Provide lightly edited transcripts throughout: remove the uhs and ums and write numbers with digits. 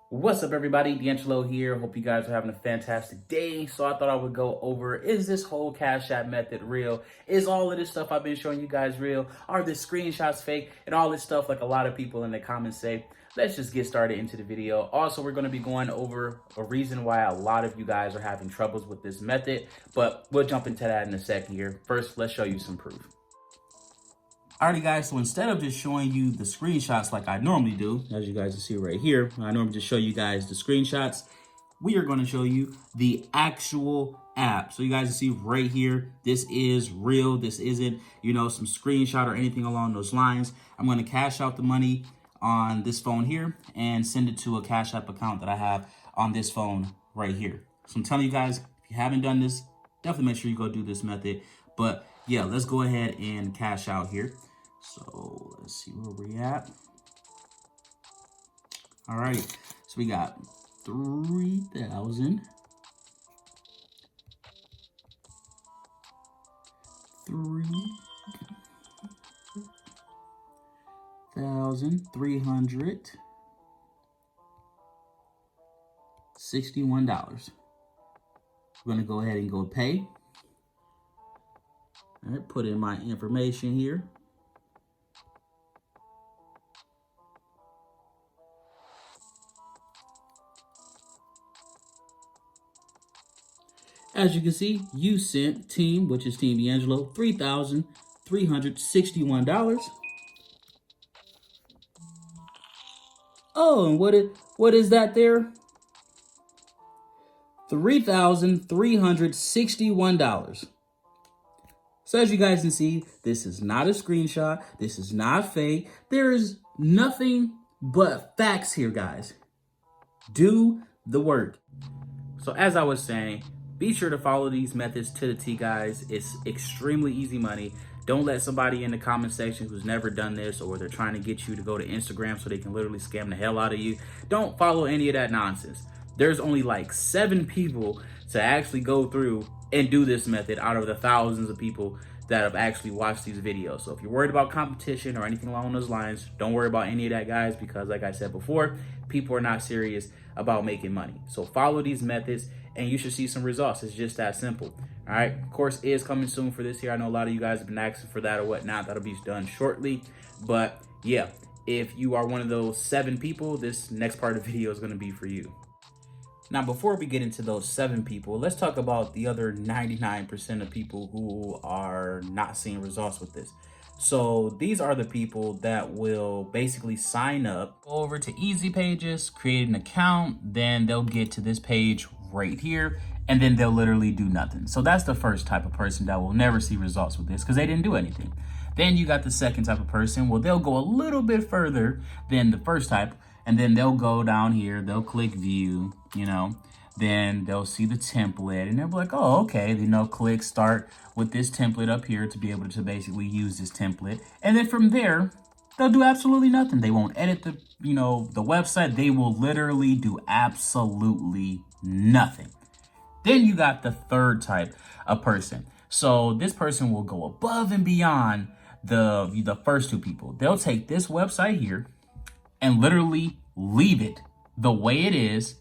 What's up, everybody? DeAngelo here. Hope you guys are having a fantastic day. So I thought I would go over, is this whole Cash App method real? Is all of this stuff I've been showing you guys real? Are the screenshots fake? And all this stuff like a lot of people in the comments say. Let's just get started into the video. Also, we're going to be going over a reason why a lot of you guys are having troubles with this method. But we'll jump into that in a second here. First, let's show you some proof. Alrighty guys, so instead of just showing you the screenshots like I normally do, as you guys can see right here, I normally just show you guys the screenshots. We are going to show you the actual app. So you guys can see right here, this is real. This isn't, some screenshot or anything along those lines. I'm going to cash out the money on this phone here and send it to a Cash App account that I have on this phone right here. So I'm telling you guys, if you haven't done this, definitely make sure you go do this method. But yeah, let's go ahead and cash out here. So let's see where we at. All right, so we got 3,000. 3,361 dollars. We're gonna go ahead and go pay. All right, put in my information here. As you can see, you sent team, which is Team DeAngelo, $3,361. Oh, and what is that there? $3,361. So as you guys can see, this is not a screenshot. This is not fake. There is nothing but facts here, guys. Do the work. So as I was saying, be sure to follow these methods to the T, guys. It's extremely easy money. Don't let somebody in the comment section who's never done this, or they're trying to get you to go to Instagram so they can literally scam the hell out of you. Don't follow any of that nonsense. There's only like 7 people to actually go through and do this method out of the thousands of people that have actually watched these videos. So if you're worried about competition or anything along those lines, don't worry about any of that, guys, because like I said before, people are not serious about making money. So follow these methods and you should see some results. It's just that simple. All right, course is coming soon for this here. I know a lot of you guys have been asking for that or whatnot. That'll be done shortly. But yeah, if you are one of those 7 people, this next part of the video is going to be for you. Now, before we get into those 7 people, let's talk about the other 99% of people who are not seeing results with this. So these are the people that will basically sign up, go over to Easy Pages, create an account, then they'll get to this page right here, and then they'll literally do nothing. So that's the first type of person that will never see results with this because they didn't do anything. Then you got the second type of person. Well, they'll go a little bit further than the first type, and then they'll go down here, they'll click view, then they'll see the template and they'll be like, oh, okay. Then they'll click start with this template up here to be able to basically use this template. And then from there, they'll do absolutely nothing. They won't edit the website. They will literally do absolutely nothing. Then you got the third type of person. So this person will go above and beyond the first 2 people. They'll take this website here and literally leave it the way it is.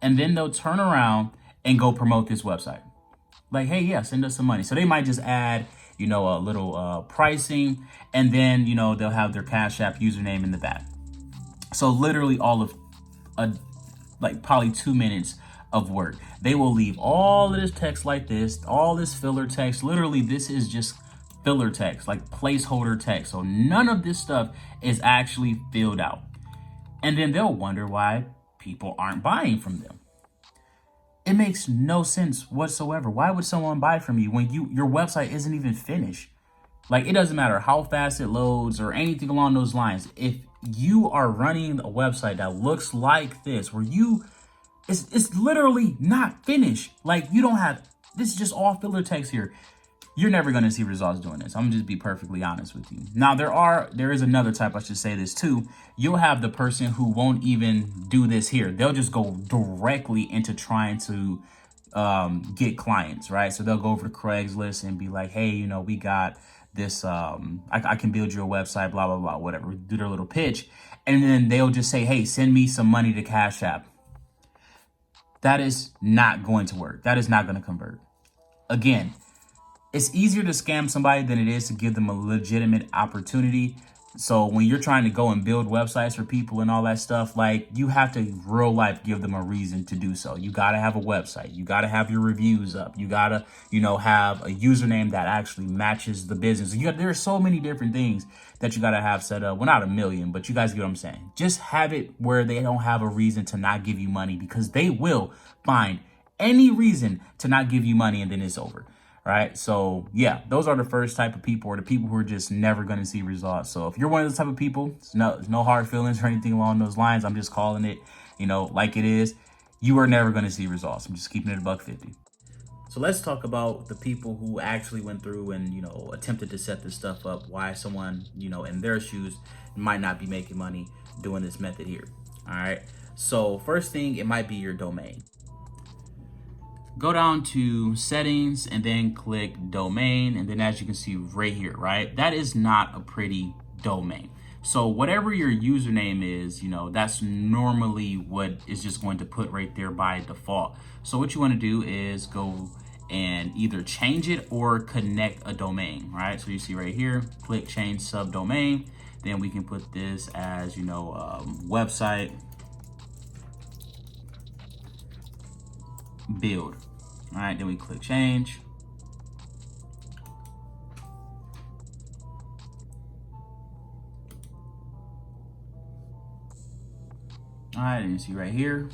And then they'll turn around and go promote this website. Like, hey, yeah, send us some money. So they might just add, a little pricing. And then, they'll have their Cash App username in the back. So literally all of, probably 2 minutes of work. They will leave all of this text like this, all this filler text. Literally, this is just filler text, like placeholder text. So none of this stuff is actually filled out. And then they'll wonder why people aren't buying from them. It makes no sense whatsoever. Why would someone buy from you when your website isn't even finished? Like, it doesn't matter how fast it loads or anything along those lines. If you are running a website that looks like this, where it's literally not finished. Like, you don't have, this is just all filler text here. You're never going to see results doing this. I'm gonna just be perfectly honest with you. Now, there is another type, I should say this too. You'll have the person who won't even do this here. They'll just go directly into trying to get clients, right? So they'll go over to Craigslist and be like, hey, we got I can build you a website, blah, blah, blah, whatever, do their little pitch. And then they'll just say, hey, send me some money to Cash App. That is not going to work. That is not going to convert. Again, it's easier to scam somebody than it is to give them a legitimate opportunity. So when you're trying to go and build websites for people and all that stuff, like, you have to real life give them a reason to do so. You got to have a website. You got to have your reviews up. You got to, have a username that actually matches the business. There are so many different things that you got to have set up. Well, not a million, but you guys get what I'm saying. Just have it where they don't have a reason to not give you money, because they will find any reason to not give you money, and then it's over. Right. So, yeah, those are the first type of people, or the people who are just never going to see results. So if you're one of those type of people, it's no hard feelings or anything along those lines. I'm just calling it, like it is. You are never going to see results. I'm just keeping it $1.50. So let's talk about the people who actually went through and, attempted to set this stuff up. Why someone, in their shoes might not be making money doing this method here. All right. So first thing, it might be your domain. Go down to settings and then click domain. And then as you can see right here, right, that is not a pretty domain. So whatever your username is, that's normally what is just going to put right there by default. So what you want to do is go and either change it or connect a domain, right? So you see right here, click change subdomain. Then we can put this as, website build. All right, then we click change. All right, and you see right here,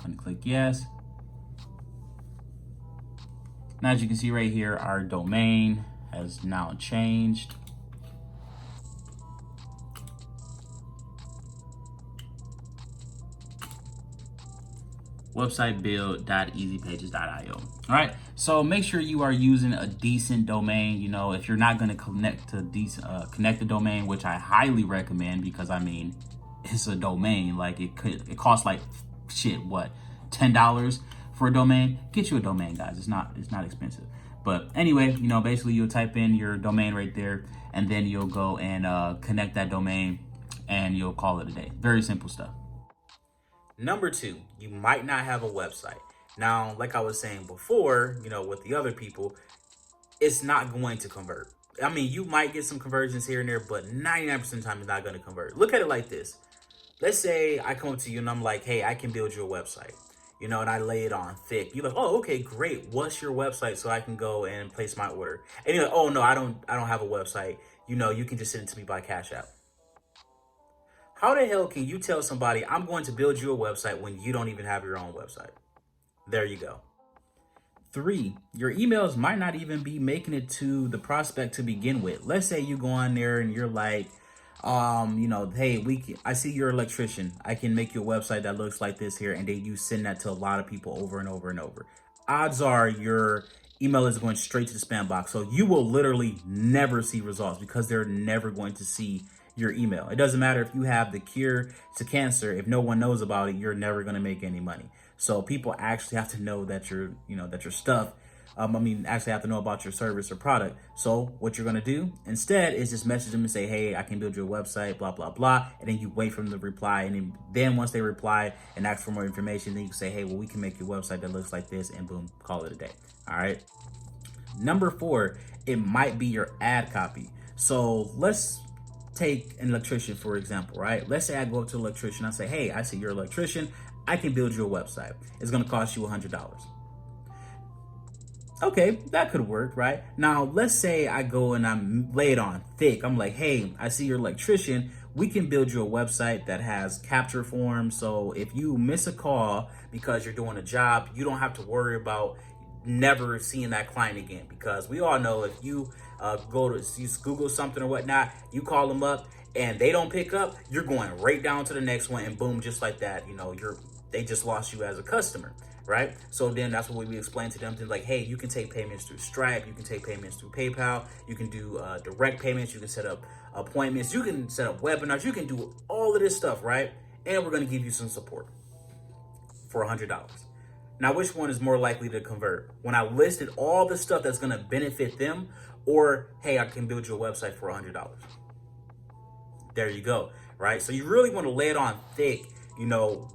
I'm gonna click yes. Now, as you can see right here, our domain has now changed. websitebuild.easypages.io. All right, so make sure you are using a decent domain. If you're not going to connect the domain, which I highly recommend, because it's a domain. Like, it costs like what, $10 for a domain? Get you a domain, guys. It's not expensive. But anyway, basically you'll type in your domain right there, and then you'll go and connect that domain, and you'll call it a day. Very simple stuff. Number two, you might not have a website. Now, like I was saying before, with the other people, it's not going to convert. You might get some conversions here and there, but 99% of the time it's not going to convert. Look at it like this. Let's say I come up to you and I'm like, hey, I can build you a website, and I lay it on thick. You're like, oh, okay, great. What's your website so I can go and place my order? And you're like, oh, no, I don't have a website. You can just send it to me by Cash App. How the hell can you tell somebody I'm going to build you a website when you don't even have your own website? There you go. 3, your emails might not even be making it to the prospect to begin with. Let's say you go on there and you're like, hey, I see you're an electrician. I can make you a website that looks like this here. And then you send that to a lot of people over and over and over. Odds are your email is going straight to the spam box. So you will literally never see results, because they're never going to see your email. It doesn't matter if you have the cure to cancer. If no one knows about it, you're never going to make any money. So people actually have to know that your stuff, actually have to know about your service or product. So what you're going to do instead is just message them and say, hey, I can build you a website, blah, blah, blah. And then you wait for them to reply. And then once they reply and ask for more information, then you can say, hey, well, we can make your website that looks like this, and boom, call it a day. All right. Number 4, it might be your ad copy. So let's take an electrician, for example, right? Let's say I go up to an electrician. I say, hey, I see you're an electrician. I can build you a website. It's going to cost you $100. Okay, that could work, right? Now, let's say I go and I'm laid on thick. I'm like, hey, I see you're an electrician. We can build you a website that has capture forms. So if you miss a call because you're doing a job, you don't have to worry about never seeing that client again. Because we all know if you you Google something or whatnot, you call them up and they don't pick up, you're going right down to the next one, and boom, just like that, they just lost you as a customer, right? So then that's what we explain to them. Things like, hey, you can take payments through Stripe, you can take payments through PayPal, you can do direct payments, you can set up appointments, you can set up webinars, you can do all of this stuff, right? And we're going to give you some support for $100. Now, which one is more likely to convert? When I listed all the stuff that's going to benefit them, or, hey, I can build you a website for $100. There you go, right? So you really want to lay it on thick,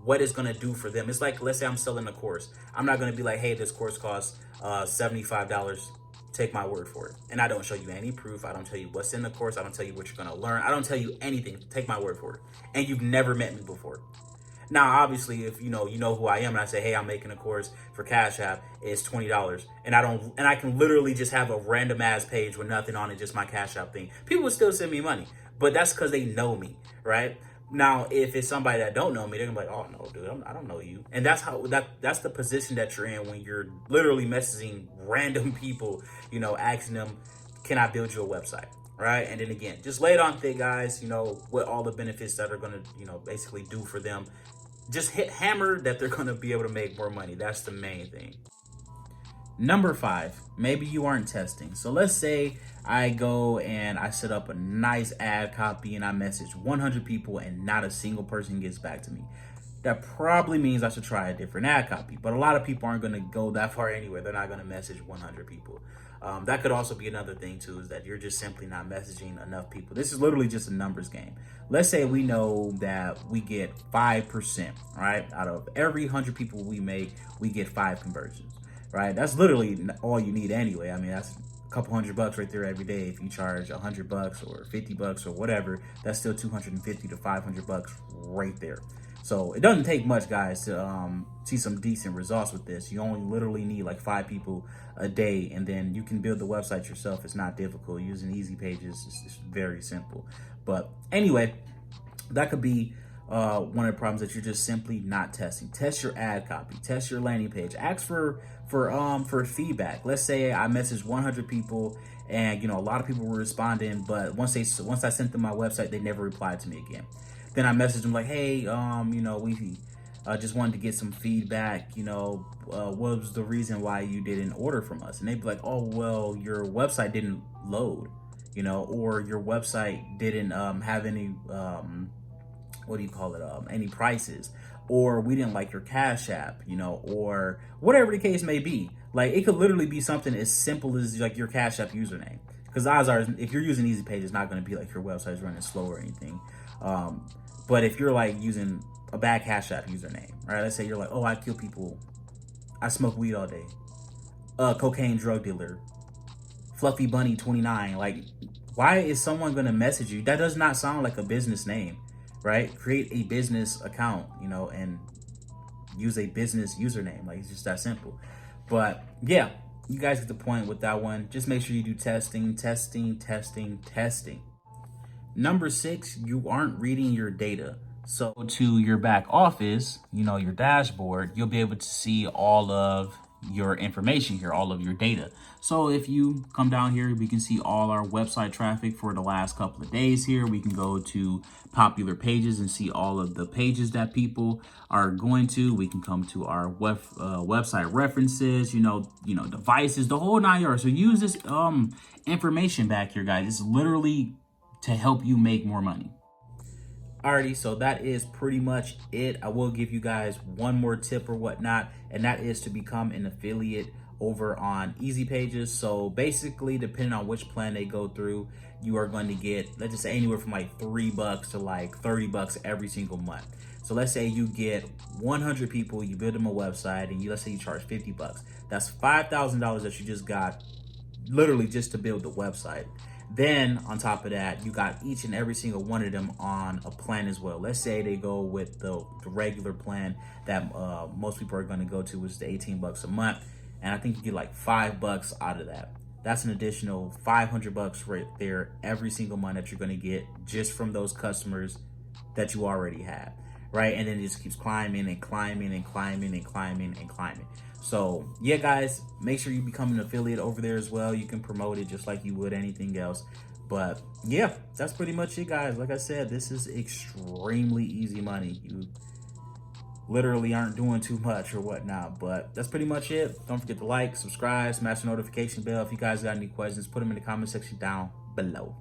what it's going to do for them. It's like, let's say I'm selling a course. I'm not going to be like, hey, this course costs $75. Take my word for it. And I don't show you any proof. I don't tell you what's in the course. I don't tell you what you're going to learn. I don't tell you anything. Take my word for it. And you've never met me before. Now, obviously, if you know who I am, and I say, hey, I'm making a course for Cashapp, it's $20, and I can literally just have a random ass page with nothing on it, just my Cashapp thing. People will still send me money, but that's because they know me, right? Now, if it's somebody that don't know me, they're gonna be like, oh no, dude, I don't know you. And that's the position that you're in when you're literally messaging random people, asking them, can I build you a website? Right. And then again, just lay it on thick, guys, what all the benefits that are going to, basically do for them. Just hit hammer that they're going to be able to make more money. That's the main thing. Number 5, maybe you aren't testing. So let's say I go and I set up a nice ad copy and I message 100 people and not a single person gets back to me. That probably means I should try a different ad copy. But a lot of people aren't going to go that far anyway. They're not going to message 100 people. That could also be another thing too, is that you're just simply not messaging enough people. This is literally just a numbers game. Let's say we know that we get 5%, right? Out of every 100 people we make, we get 5 conversions, right? That's literally all you need anyway. I mean, that's a couple $100 right there every day. If you charge $100 or $50 or whatever, that's still $250 to $500 right there. So it doesn't take much, guys, to see some decent results with this. You only literally need like 5 people a day, and then you can build the website yourself. It's not difficult. Using easy pages is very simple. But anyway, that could be one of the problems, that you're just simply not testing. Test your ad copy, test your landing page, ask for feedback. Let's say I messaged 100 people and a lot of people were responding, but once I sent them my website, they never replied to me again. Then I messaged them like, hey, we just wanted to get some feedback. What was the reason why you didn't order from us? And they'd be like, oh, well, your website didn't load, or your website didn't have any, any prices, or we didn't like your Cash App, or whatever the case may be. Like, it could literally be something as simple as like your Cash App username. Because odds are, if you're using Easy Page, it's not going to be like your website's running slow or anything. But if you're like using a bad Cash App username, right? Let's say you're like, oh, I kill people, I smoke weed all day, cocaine drug dealer, Fluffy Bunny 29. Like, why is someone going to message you? That does not sound like a business name, right? Create a business account, and use a business username. Like, it's just that simple. But yeah, you guys get the point with that one. Just make sure you do testing. Number 6, you aren't reading your data. So to your back office, your dashboard, you'll be able to see all of your information here, all of your data. So if you come down here, we can see all our website traffic for the last couple of days here. We can go to popular pages and see all of the pages that people are going to. We can come to our website references, devices, the whole 9 yards. So use this information back here, guys. It's literally to help you make more money. Alrighty, so that is pretty much it. I will give you guys one more tip or whatnot, and that is to become an affiliate over on Easy Pages. So basically, depending on which plan they go through, you are going to get, let's just say, anywhere from like $3 to like $30 every single month. So let's say you get 100 people, you build them a website, and let's say you charge $50. That's $5,000 that you just got literally just to build the website. Then on top of that, you got each and every single one of them on a plan as well. Let's say they go with the regular plan that most people are going to go to, which is the $18 a month. And I think you get like $5 out of that. That's an additional $500 right there every single month that you're going to get just from those customers that you already have, right? And then it just keeps climbing and climbing and climbing and climbing and climbing. So yeah, guys, make sure you become an affiliate over there as well. You can promote it just like you would anything else. But yeah, that's pretty much it, guys. Like I said, this is extremely easy money. You literally aren't doing too much or whatnot, but that's pretty much it. Don't forget to like, subscribe, smash the notification bell. If you guys got any questions, put them in the comment section down below.